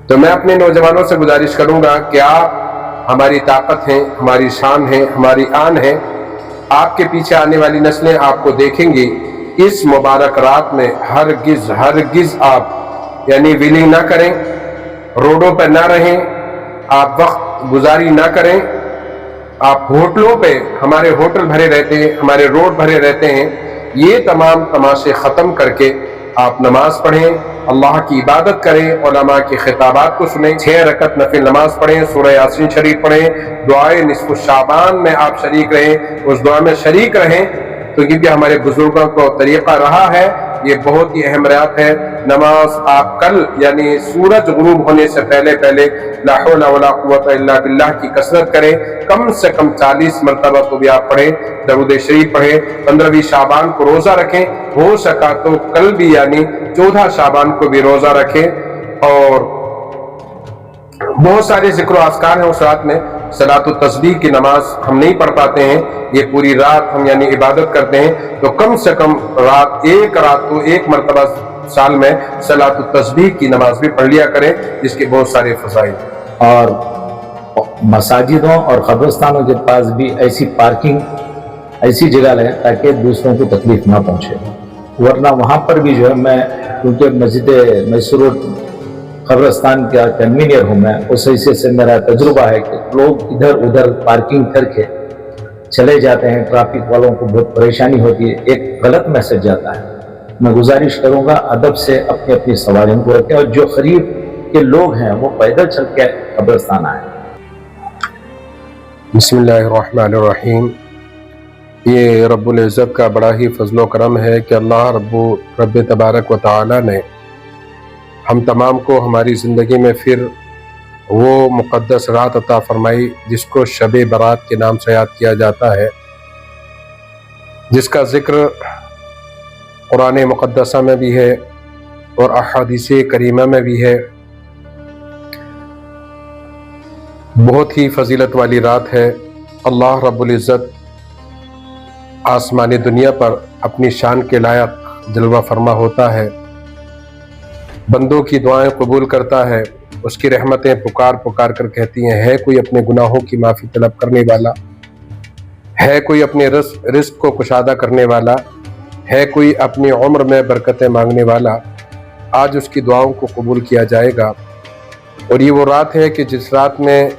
تو میں اپنے نوجوانوں سے گزارش کروں گا کہ آپ ہماری طاقت ہیں، ہماری شان ہے، ہماری آن ہے. آپ کے پیچھے آنے والی نسلیں آپ کو دیکھیں گی. اس مبارک رات میں ہرگز آپ یعنی ویلنگ نہ کریں، روڈوں پہ نہ رہیں، آپ وقت گزاری نہ کریں. آپ ہوٹلوں پہ، ہمارے ہوٹل بھرے رہتے ہیں، ہمارے روڈ بھرے رہتے ہیں. یہ تمام تماشے ختم کر کے آپ نماز پڑھیں، اللہ کی عبادت کریں، علماء کے خطابات کو سنیں، 6 رکعت نفل نماز پڑھیں، سورہ یاسین شریف پڑھیں، دعائے نصف الشعبان میں آپ شریک رہیں، اس دعا میں شریک رہیں. تو کیونکہ ہمارے بزرگوں کو طریقہ رہا ہے، یہ بہت ہی اہم رات ہے. نماز آپ کل یعنی سورج غروب ہونے سے پہلے لا حول ولا قوت الا باللہ کی کثرت کریں. کم سے کم 40 مرتبہ کو بھی آپ پڑھیں، درود شریف پڑھیں. 15ویں شعبان کو روزہ رکھیں، ہو سکا تو کل بھی یعنی 14 شعبان کو بھی روزہ رکھیں. اور بہت سارے ذکر و اذکار ہیں اس رات میں. صلاۃ التسبیح کی نماز ہم نہیں پڑھ پاتے ہیں، یہ پوری رات ہم یعنی عبادت کرتے ہیں، تو کم سے کم ایک رات کو ایک مرتبہ سال میں صلاۃ التسبیح کی نماز بھی پڑھ لیا کریں، جس کے بہت سارے فضائل. اور مساجدوں اور قبرستانوں کے پاس بھی ایسی پارکنگ، ایسی جگہ لیں تاکہ دوسروں کو تکلیف نہ پہنچے. ورنہ وہاں پر بھی جو ہے میں، کیونکہ مسجد میسر روڈ قبرستان کا کنوینئر ہوں میں، اس حیثیت سے میرا تجربہ ہے کہ لوگ ادھر ادھر پارکنگ کر کے چلے جاتے ہیں. ٹرافک والوں کو بہت پریشانی ہوتی ہے، ایک غلط میسج جاتا ہے. میں گزارش کروں گا ادب سے اپنی اپنی سواریوں کو رکھیں، اور جو قریب کے لوگ ہیں وہ پیدل چل کے قبرستان آئیں. بسم اللہ الرحمن الرحیم. یہ رب العزت کا بڑا ہی فضل و کرم ہے کہ اللہ رب تبارک و تعالی نے ہم تمام کو ہماری زندگی میں پھر وہ مقدس رات عطا فرمائی جس کو شب برات کے نام سے یاد کیا جاتا ہے، جس کا ذکر قرآن مقدسہ میں بھی ہے اور احادیث کریمہ میں بھی ہے. بہت ہی فضیلت والی رات ہے. اللہ رب العزت آسمانی دنیا پر اپنی شان کے لائق جلوہ فرما ہوتا ہے، بندوں کی دعائیں قبول کرتا ہے، اس کی رحمتیں پکار کر کہتی ہیں ہے کوئی اپنے گناہوں کی معافی طلب کرنے والا، ہے کوئی اپنے رزق کو کشادہ کرنے والا، ہے کوئی اپنی عمر میں برکتیں مانگنے والا. آج اس کی دعاؤں کو قبول کیا جائے گا. اور یہ وہ رات ہے کہ جس رات میں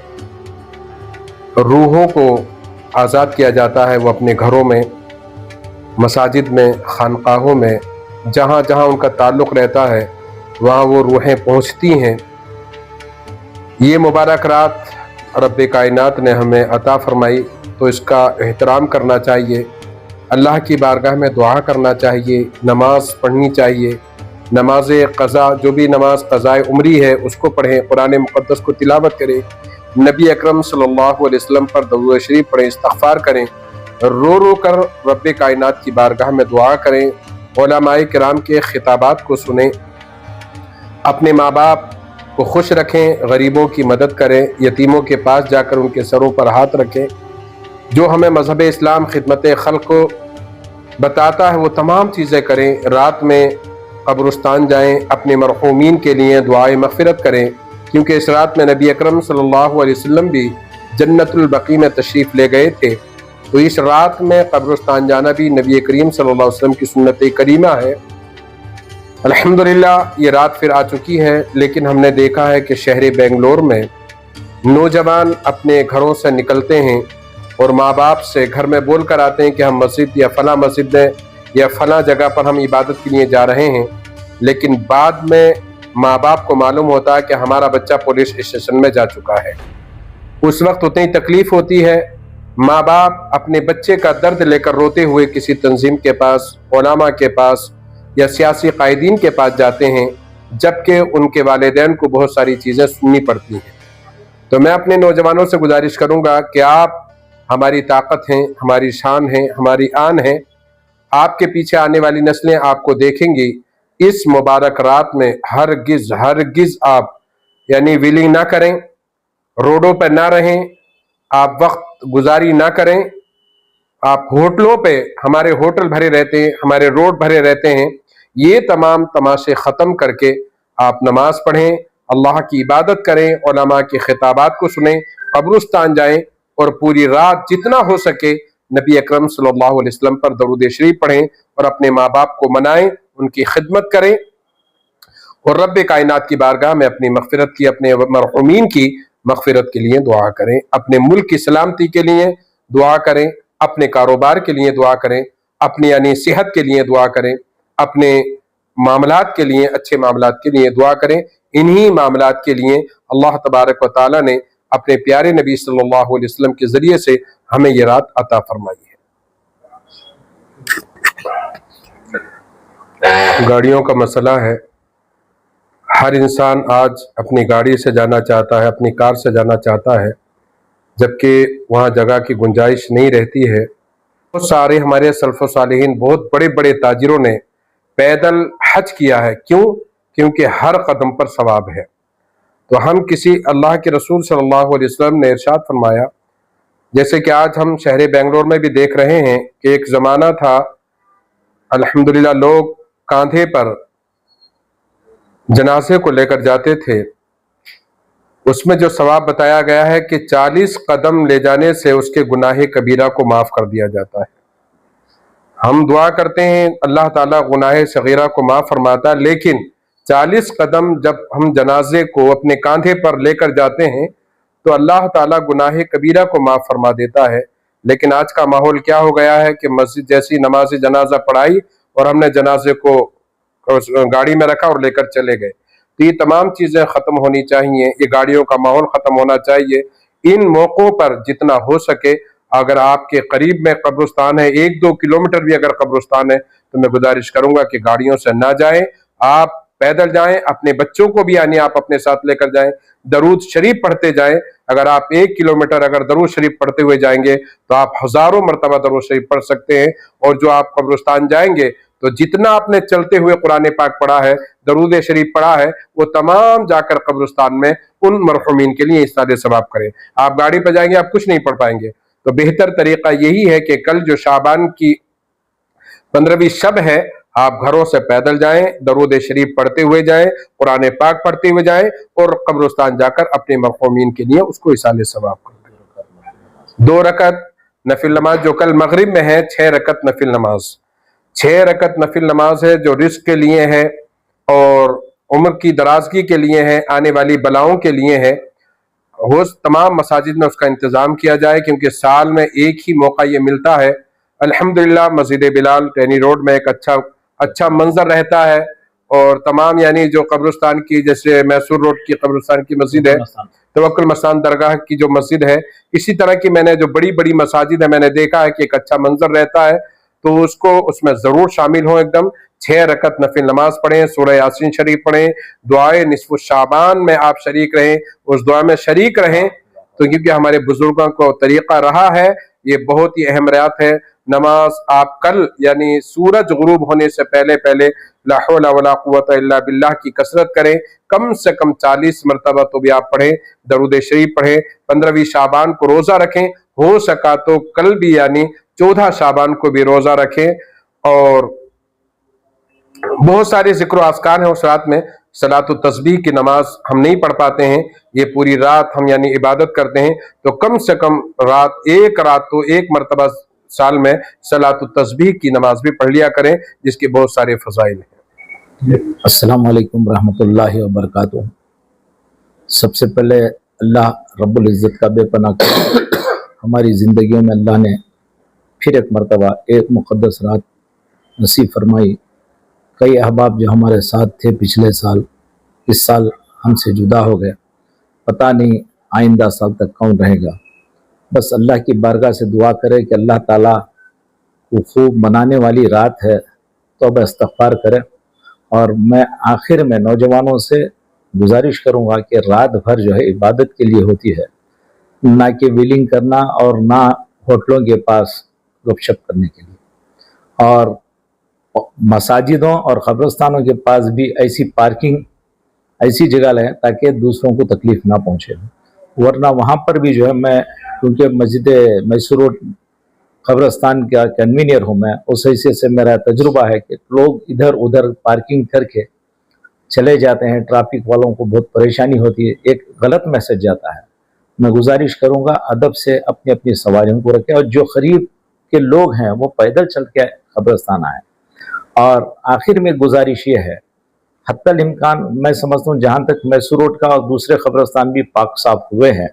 روحوں کو آزاد کیا جاتا ہے، وہ اپنے گھروں میں، مساجد میں، خانقاہوں میں، جہاں جہاں ان کا تعلق رہتا ہے وہاں وہ روحیں پہنچتی ہیں. یہ مبارک رات رب کائنات نے ہمیں عطا فرمائی، تو اس کا احترام کرنا چاہیے، اللہ کی بارگاہ میں دعا کرنا چاہیے، نماز پڑھنی چاہیے. نماز قضا، جو بھی نماز قضائے عمری ہے اس کو پڑھیں، قرآن مقدس کو تلاوت کریں، نبی اکرم صلی اللہ علیہ وسلم پر درود شریف پڑھیں، استغفار کریں، رو کر رب کائنات کی بارگاہ میں دعا کریں، علماء کرام کے خطابات کو سنیں، اپنے ماں باپ کو خوش رکھیں، غریبوں کی مدد کریں، یتیموں کے پاس جا کر ان کے سروں پر ہاتھ رکھیں. جو ہمیں مذہب اسلام خدمت خلق کو بتاتا ہے وہ تمام چیزیں کریں. رات میں قبرستان جائیں، اپنے مرحومین کے لیے دعائے مغفرت کریں، کیونکہ اس رات میں نبی اکرم صلی اللہ علیہ وسلم بھی جنت البقیع میں تشریف لے گئے تھے. تو اس رات میں قبرستان جانا بھی نبی کریم صلی اللہ علیہ وسلم کی سنت کریمہ ہے. الحمدللہ یہ رات پھر آ چکی ہے، لیکن ہم نے دیکھا ہے کہ شہر بنگلور میں نوجوان اپنے گھروں سے نکلتے ہیں اور ماں باپ سے گھر میں بول کر آتے ہیں کہ ہم مسجد یا فلاں مسجد میں یا فلاں جگہ پر ہم عبادت کے لیے جا رہے ہیں، لیکن بعد میں ماں باپ کو معلوم ہوتا ہے کہ ہمارا بچہ پولیس اسٹیشن میں جا چکا ہے. اس وقت اتنی تکلیف ہوتی ہے. ماں باپ اپنے بچے کا درد لے کر روتے ہوئے کسی تنظیم کے پاس، علماء کے پاس یا سیاسی قائدین کے پاس جاتے ہیں، جبکہ ان کے والدین کو بہت ساری چیزیں سننی پڑتی ہیں. تو میں اپنے نوجوانوں سے گزارش کروں گا کہ آپ ہماری طاقت ہیں، ہماری شان ہیں، ہماری آن ہیں. آپ کے پیچھے آنے والی نسلیں آپ کو دیکھیں گی. اس مبارک رات میں ہرگز آپ یعنی ویلنگ نہ کریں، روڈوں پہ نہ رہیں، آپ وقت گزاری نہ کریں. آپ ہوٹلوں پہ، ہمارے ہوٹل بھرے رہتے ہیں، ہمارے روڈ بھرے رہتے ہیں. یہ تمام تماشے ختم کر کے آپ نماز پڑھیں، अल्लाह की इबादत करें, उलमा के खिताबात को सुनें, कब्रिस्तान जाएं और पूरी रात जितना हो सके नबी अकरम सल्लल्लाहु अलैहि वसल्लम पर दरूद शरीफ पढ़ें और अपने माँ बाप को मनाएं, उनकी खिदमत करें और रब कायनात की बारगाह में अपनी मग़फ़िरत की, अपने मरहूमीन की मग़फ़िरत के लिए दुआ करें, अपने मुल्क की सलामती के लिए दुआ करें, अपने कारोबार के लिए दुआ करें, अपनी यानी सेहत के लिए दुआ करें, अपने मामलात के लिए, अच्छे मामलात के लिए दुआ करें। इन्हीं मामलात के लिए अल्लाह तबारक व तआला ने अपने प्यारे नबी सल्लल्लाहु अलैहि वसल्लम के ज़रिए से हमें ये रात अता फरमाई है। गाड़ियों का मसला है, हर इंसान आज अपनी गाड़ी से जाना चाहता है, अपनी कार से जाना चाहता है, जबकि वहाँ जगह की गुंजाइश नहीं रहती है। बहुत सारे हमारे सल्फ़ सालिहीन, बहुत बड़े बड़े ताजिरों ने पैदल हज किया है। क्यों? क्योंकि हर कदम पर सवाब है। तो हम किसी, अल्लाह के रसूल सल्लल्लाहु अलैहि वसल्लम ने इरशाद फरमाया, जैसे कि आज हम शहर बेंगलोर में भी देख रहे हैं कि एक ज़माना था अल्हम्दुलिल्लाह लोग कांधे पर जनाजे को लेकर जाते थे, उसमें जो सवाब बताया गया है कि 40 कदम ले जाने से उसके गुनाह कबीरा को माफ़ कर दिया जाता है। हम दुआ करते हैं अल्लाह ताला गुनाह सगीरा को माफ़ फरमाता है, लेकिन 40 कदम जब हम जनाजे को अपने कांधे पर लेकर जाते हैं तो अल्लाह ताला गुनाह कबीरा को माफ़ फरमा देता है। लेकिन आज का माहौल क्या हो गया है कि मस्जिद जैसी नमाज जनाजा पढ़ाई और हमने जनाजे को गाड़ी में रखा और लेकर चले गए। तो ये तमाम चीज़ें ख़त्म होनी चाहिए, ये गाड़ियों का माहौल ख़त्म होना चाहिए। इन मौक़ों पर जितना हो सके, अगर आपके करीब में कब्रिस्तान है, 1-2 किलोमीटर भी अगर कब्रिस्तान है, तो मैं गुजारिश करूँगा कि गाड़ियों से ना जाएं, आप पैदल जाएं, अपने बच्चों को भी यानी आप अपने साथ लेकर जाएं, दरूद शरीफ पढ़ते जाएं। अगर आप 1 किलोमीटर अगर दरूद शरीफ पढ़ते हुए जाएंगे तो आप हज़ारों मरतबा दरूद शरीफ पढ़ सकते हैं। और जो आप कब्रिस्तान जाएंगे तो जितना आपने चलते हुए कुरान पाक पढ़ा है, दरूद शरीफ पढ़ा है, वो तमाम जाकर कब्रिस्तान में उन मरहूमीन के लिए इस्ताद सवाब करें। आप गाड़ी पर जाएंगे, आप कुछ नहीं पढ़ पाएंगे। तो बेहतर तरीका यही है कि कल जो शाबान की 15वीं शब है, आप घरों से पैदल जाएं, दरूद शरीफ पढ़ते हुए जाएं, कुरान पाक पढ़ते हुए जाएं और कब्रिस्तान जाकर अपने मरहूमीन के लिए उसको इसाले सवाब करें। 2 रकत नफिल नमाज जो कल मगरिब में है, 6 रकत नफिल नमाज, 6 रकत नफिल नमाज है जो रिस्क के लिए है और उम्र की दराजगी के लिए है, आने वाली बलाओं के लिए है। वो तमाम मसाजिद में उसका इंतज़ाम किया जाए, क्योंकि साल में एक ही मौका ये मिलता है। अल्हम्दुलिल्लाह मस्जिद बिलाल टैनी रोड में एक अच्छा मंजर रहता है और तमाम यानी जो कब्रिस्तान की, जैसे मैसूर रोड की कब्रिस्तान की मस्जिद है, तवक्कुल मस्तान दरगाह की जो मस्जिद है, इसी तरह की मैंने जो बड़ी बड़ी मसाजिद है मैंने देखा है कि एक अच्छा मंजर रहता है। तो उसको उसमें ज़रूर शामिल हो एकदम। 6 रकत नफिल नमाज पढ़ें, सूरह यासीन शरीफ पढ़ें, दुआए निस्फ़ शाबान में आप शरीक रहें, उस दुआ में शरीक रहें। तो क्योंकि हमारे बुजुर्गों को तरीक़ा रहा है, ये बहुत ही अहम रात है। नमाज आप कल यानी सूरज गुरूब होने से पहले पहले ला हौला वला कुव्वता इल्ला बिल्लाह की कसरत करें, कम से कम 40 मरतबा तो भी आप पढ़ें, दरूद शरीफ पढ़ें। 15वीं शाबान को रोज़ा रखें, हो सका तो कल भी यानी 14 शाबान को भी रोज़ा रखें। और बहुत सारे जिक्र आस्कार हैं उस रात में। सलातु तस्बीह की नमाज हम नहीं पढ़ पाते हैं, ये पूरी रात हम यानी इबादत करते हैं, तो कम से कम एक रात तो एक मरतबा साल में सलातु तस्बीह की नमाज भी पढ़ लिया करें, जिसके बहुत सारे फजाइल हैं। अस्सलाम वालेकुम रहमतुल्लाहि व बरकातुहू। सबसे पहले अल्लाह रब्बुल इज़्ज़त का बेपनाह कर हमारी ज़िंदगियों में अल्लाह ने फिर एक मरतबा एक मुक़द्दस रात नसीब फरमाई। कई अहबाब जो हमारे साथ थे पिछले साल, इस साल हमसे जुदा हो गए, पता नहीं आइंदा साल तक कौन रहेगा। बस अल्लाह की बारगाह से दुआ करें कि अल्लाह ताला को खूब मनाने वाली रात है, तो अब इस्तग़फ़ार करें। और मैं आखिर में नौजवानों से गुजारिश करूँगा कि रात भर जो है इबादत के लिए होती है, ना कि व्हीलिंग करना और ना होटलों के पास गपशप करने के लिए। और मसाजिदों और क़ब्रिस्तानों के पास भी ऐसी पार्किंग, ऐसी जगह लें ताकि दूसरों को तकलीफ़ ना पहुँचे। वरना वहाँ पर भी जो है, मैं क्योंकि मस्जिद मैसूर रोड क़ब्रिस्तान का कन्वीनियर हूँ मैं, उस हैसियत से मेरा तजुर्बा है कि लोग इधर उधर पार्किंग करके चले जाते हैं, ट्रैफिक वालों को बहुत परेशानी होती है, एक गलत मैसेज जाता है। मैं गुजारिश करूंगा अदब से अपनी अपनी सवारियों को रखें, और जो करीब के लोग हैं वो पैदल चल के कब्रिस्तान आए। और आखिर में गुजारिश ये है, हत्तल इम्कान मैं समझता हूँ जहाँ तक मैसूर रोड का और दूसरे कब्रिस्तान भी पाक साफ हुए हैं,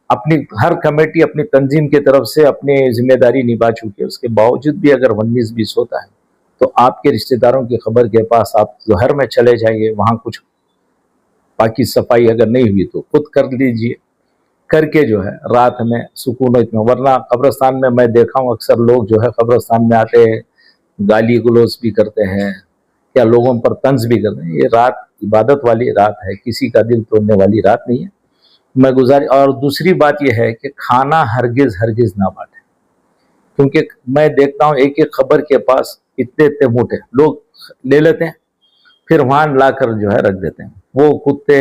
अपनी हर कमेटी अपनी तंजीम की तरफ से अपनी जिम्मेदारी निभा चुकी है, उसके बावजूद भी अगर 19-20 होता है तो आपके रिश्तेदारों की खबर के पास आप ज़हर में चले जाइए, वहाँ कुछ बाकी सफाई अगर नहीं हुई तो खुद कर लीजिए, करके जो है रात में सुकून इतना। वरना कब्रिस्तान में मैं देखा हूँ अक्सर लोग जो है कब्रिस्तान में आते हैं, गाली गलौज भी करते हैं या लोगों पर तंज भी करते हैं। ये रात इबादत वाली रात है, किसी का दिल तोड़ने वाली रात नहीं है। मैं गुजारिश, और दूसरी बात यह है कि खाना हरगिज ना बांटे, क्योंकि मैं देखता हूँ एक एक खबर के पास इतने इतने मोटे लोग ले लेते हैं, फिर वहाँ लाकर जो है रख देते हैं। वो कुत्ते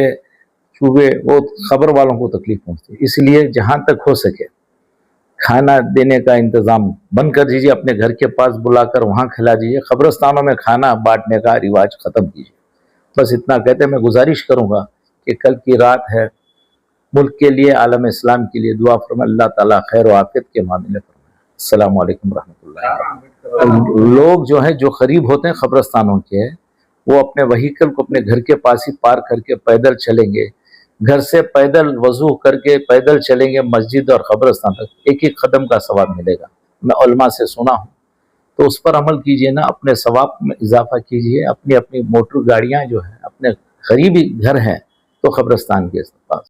चूहे वो खबर वालों को तकलीफ पहुँचती है। इसलिए जहाँ तक हो सके खाना देने का इंतज़ाम बंद कर दीजिए, अपने घर के पास बुलाकर वहाँ खिला दीजिए, कब्रिस्तानों में खाना बांटने का रिवाज ख़त्म कीजिए। बस इतना कहते मैं गुजारिश करूँगा कि कल की रात है, मुल्क के लिए, आलम इस्लाम के लिए दुआ फरमाए, अल्लाह ताला खैर व आफियत के मामले फरमाए। अस्सलाम वालेकुम रहमतुल्लाह। लोग जो हैं जो करीब होते हैं कब्रिस्तानों के, वो अपने व्हीकल को अपने घर के पास ही पार्क करके पैदल चलेंगे, घर से पैदल वजू करके पैदल चलेंगे मस्जिद और कब्रिस्तान तक, एक एक कदम का सवाब मिलेगा। मैं उलमा से सुना हूँ, तो उस पर अमल कीजिए ना, अपने सवाब में इजाफा कीजिए। अपनी अपनी मोटर गाड़ियाँ जो है अपने करीबी घर हैं तो कब्रिस्तान के पास